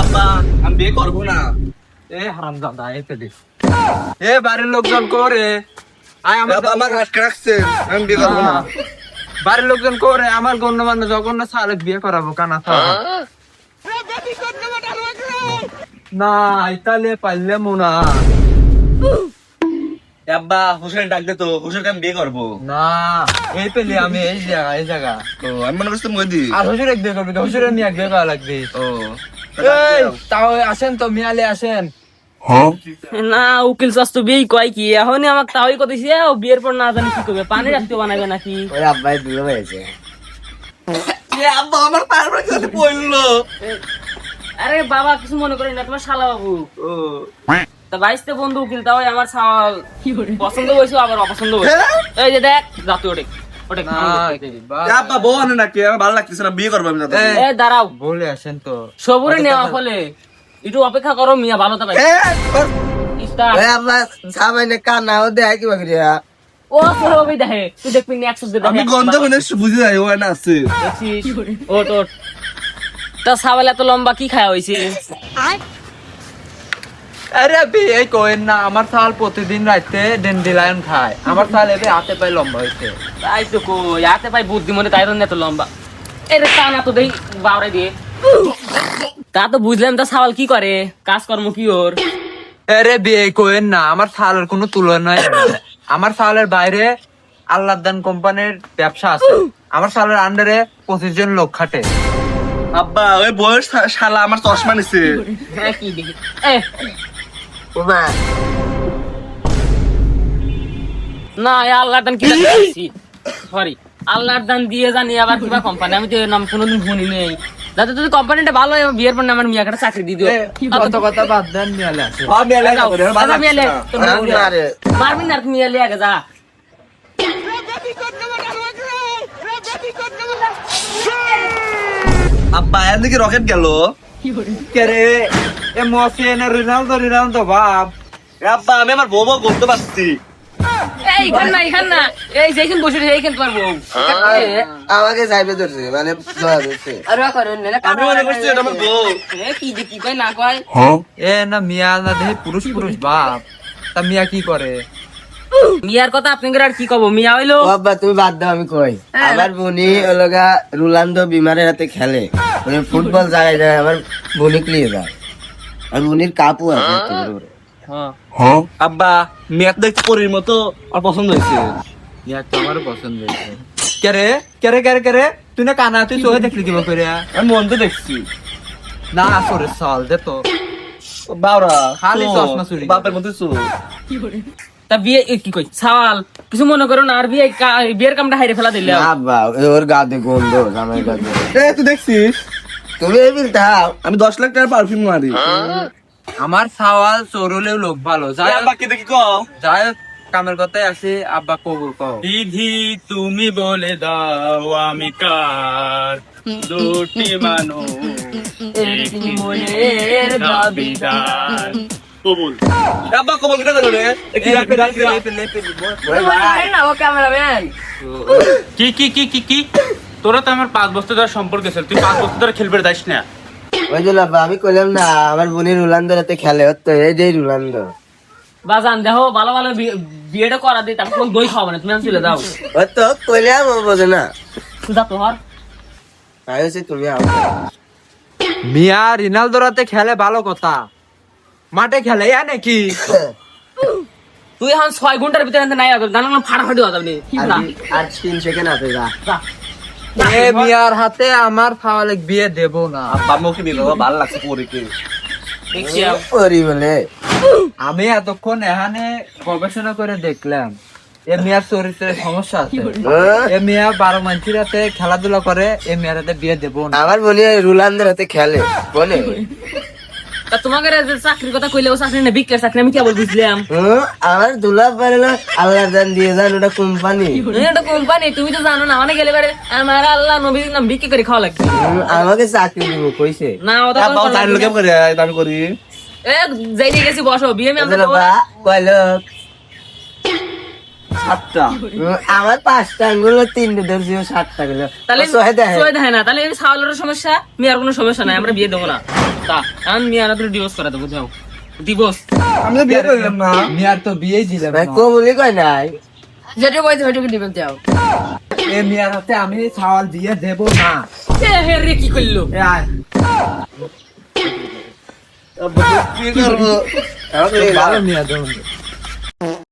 আব্বা আমি বিয়ে করবো না। এ হারামজাদা এতে দে এ বাড়ির লোকজন করে আয় আমার আটকে রাখছে, আমি বিয়ে করবো না। বাড়ির লোকজন করে আমার গণ্যমান্য জঘন্য সালেক বিয়ে করাবো কানা না ইতালে পাইলে মোনা আব্বা হোসেন ডাক দে তো, হোসেনকে আমি বিয়ে করবো। না এই পেলে আমি এই জায়গা ও আমি মনে করছি মই দি। আর হুজুর এক বিয়ে করবি হুজুরের মেয়ে এক বিয়ে করা লাগবে। ও এই তাও আসেন তো মিয়ালে আসেন। না উকিল চাস্তু বিয়ে কয় কি এখনই আমাকে তাওই কইছে ও বিয়ের পর না জানি কি করবে পানি রাখতে বানাবে নাকি ওই আব্বাই দুলো হয়েছে। আব্বা আমার পায়ের পরে কিছু পড়লো। আরে বাবা কিছু মনে করি না তোমার শালা বাবু ও তা বাইশতে বন্ধু উকিল তাও আমার ছাল পছন্দ হয়েছে আবার অপছন্দ হয়েছে এই যে দেখ জাতি ওটে ওটে আব্বা বউ আনে নাকি? আমার ভালো লাগতেছে না, বিয়ে করবো আমি না। এ দাঁড়াও বলে আসেন তো সবুরে নেওয়া ফলে একটু অপেক্ষা করো মিয়া ভালো থাকবে ওই আব্বা সামান্য কান্না ও দেয় কি বাকি ও সবই দেখে তুই দেখবি না একশো আমি গন্ধ করে বুঝে যাই ও না আছে। ওট ওট তা সাবেল এত লম্বা কি খাওয়া হয়েছে আরে বিয়ে কইন না আমার সাল প্রতিদিন রাইতে ডেন্ডিলায়ন খায় আমার সাল এবে হাতে পায়ে লম্বা হয়েছে। তাই তো কই হাতে পাই বুদ্ধি মনে তাই জন্য এত লম্বা এরে তা না তো দেই বাবরে দিয়ে তা তো বুঝলাম তা সাওয়াল কি করে কাজকর্ম কি ওর আরে বিয়ে কইন না আমার সালের কোনো তুলনা নাই। আমার সালের বাইরে আল্লাহদান কোম্পানির ব্যবসা আছে। আমার সালের আন্ডারে 25 জন লোক খাটে। আব্বা ওই বয়স শালা আমার চশমা নিছে। হ্যাঁ কি দেখি এ ওমা না এ আল্লাহর দান কি দিয়েছি সরি আল্লাহর দান দিয়ে জানি আবার কিবা কোম্পানি আমি তো এর নাম কোনোদিন শুনি নেই যাতে যদি কোম্পানিটা ভালো হয় আমার বিয়ের পর না আমার মিয়াকে একটা চাকরি দিয়ে দিও কত কথা বাদ দেন মিয়ালে আছে। আমি এলাই না করে ভালো মিয়ালে লাগছে না। মারবি না মিয়ালে আগে যা আব্বা এর দিকে রকেট গেল। কে রে এ মসি না রিনালদো বাপ। আব্বা আমি আমার বউ বলতে পারছি। এইখান না এই যেখানে বসে এইখান তোমার বউ আমাকে যাইবে ধরছে মানে জয়া ধরছে। আমি মনে করছি এটা আমার বউ। কি যে কি কয় না কয় এ না মিয়া না দেখে পুরুষ বাপ। তা মিয়া কি করে? মিয়ার কথা আপনাদের আর কি কব মিয়া হইলো ও আব্বা তুমি বাদ দাও আমি কই আমার বোনি ওলগা রোনালদো বিমারের হাতে খেলে মানে ফুটবল জায়গায় যায় আমার বোনি ক্লিয়ে যায় আর বোনির কাপু আছে একটু বড় বড়। আব্বা মেয়ে দেখতে পরীর মতো আর পছন্দ হয়েছে। মিয়া তো আমারও পছন্দ হয়েছে। কে রে তুই না কানা তুই চোখে দেখলি দিব করে আমি মন তো দেখছি। না আসরে চল দে তো বাউরা খালি চশমা চুরি করে। বাপের মধ্যে চুল। তা বিয়ে কি কই সাওয়াল কিছু মনে করো না আর বিয়ের কামটা হাইরে ফেলা দিলে না আব্বা ওর গাতে গন্ধ জামাই গাতে তুই দেখছিস তুমি এই বিলটাও আমি 10 লাখ টাকার পারফিউম মারি। আমার সাওয়াল চোরলেও লোক ভালো যায় আব্বা কি দেখি কও। যায় কামের কথায় আসে আব্বা কবুল কও। বিধি তুমি বলে দাও আমি কার দুটি মানুষ একটি মনের দাবিদার কবুল। আব্বা কবল কেটে দিল রে। কি রাখবে কি কি কি কি কি তোরা তো আমার 5 বছর ধরে সম্পর্ক ছিল তুই 5 বছর ধরে খেলবে যাস না ওই জন্য আব্বা আমি কইলাম না আমার বোনের রোনালদোর হাতে খেলে তো এই যে রোনালদো বাজান দেখো ভালো ভালো বিয়েটা করা দিই তারপর দই খাওয়াবে না তুমি চলে যাও ও তো কইলাম ও বোঝে না যা তো হর তাই হচ্ছে তুমি আও মিয়া রিনালদোর হাতে খেলে ভালো কথা মাঠে খেলে ইয়া নাকি তুই এখন 6 ঘন্টার ভিতরে নাই গান ফাটাফাটি হয়ে যাবে আর 3 সেকেন্ড আছে যা এ মিয়ার হাতে আমার ফাওয়ালে বিয়ে দেব না। আব্বা মুখে বিয়ে করবো, ভালো লাগছে পরীকে। দেখছি পরি বলে আমি এতক্ষণ এখানে গবেষণা করে দেখলাম এ মিয়ার চরিত্রের সমস্যা আছে। এ মিয়া 12 মানসির হাতে খেলাধুলা করে এ মিয়ার হাতে বিয়ে দেব না। আমার বোনে রোনালদোর হাতে খেলে বলে তা তোমাকে যে চাকরির কথা কইলে ও চাকরি না বিক্রের চাকরি আমি কেবল বুঝলাম আমার দুলা পারে না আল্লাহ দান দিয়ে যান ওটা কোম্পানি এটা কোম্পানি তুমি তো জানো না অনেক গেলে পারে আমার আল্লাহ নবীর নাম বিক্রি করে খাওয়া লাগবে আমাকে চাকরি দিব কইছে না ওটা আব্বা জানি লোকে করে দাবি করি। এ যাই গেছি বসো বিয়ে আমি কয় লোক সাতটা আমার 5টা আঙ্গুল 3টে ধরছি 7টা গেল তাহলে সহে দেখে সবাই দেখে না, তাহলে এই ছাওয়ালের সমস্যা, মেয়ের কোনো সমস্যা নাই, আমরা বিয়ে দেবো না। তা এখন মেয়ের তুমি ডিভোর্স করা দেবো, যাও ডিভোর্স। আমি তো বিয়ে করলাম না। মেয়ার তো বিয়েই দিলাম ভাই না। কবুলি কয় নাই যেটা বলছে ওইটুকু দিবেন যাও। এ মেয়ার হাতে আমি ছাওয়াল বিয়ে দেব না। এ হে রে কি করলো? এ আয়। কি করবো? ভালো মেয়া দেব।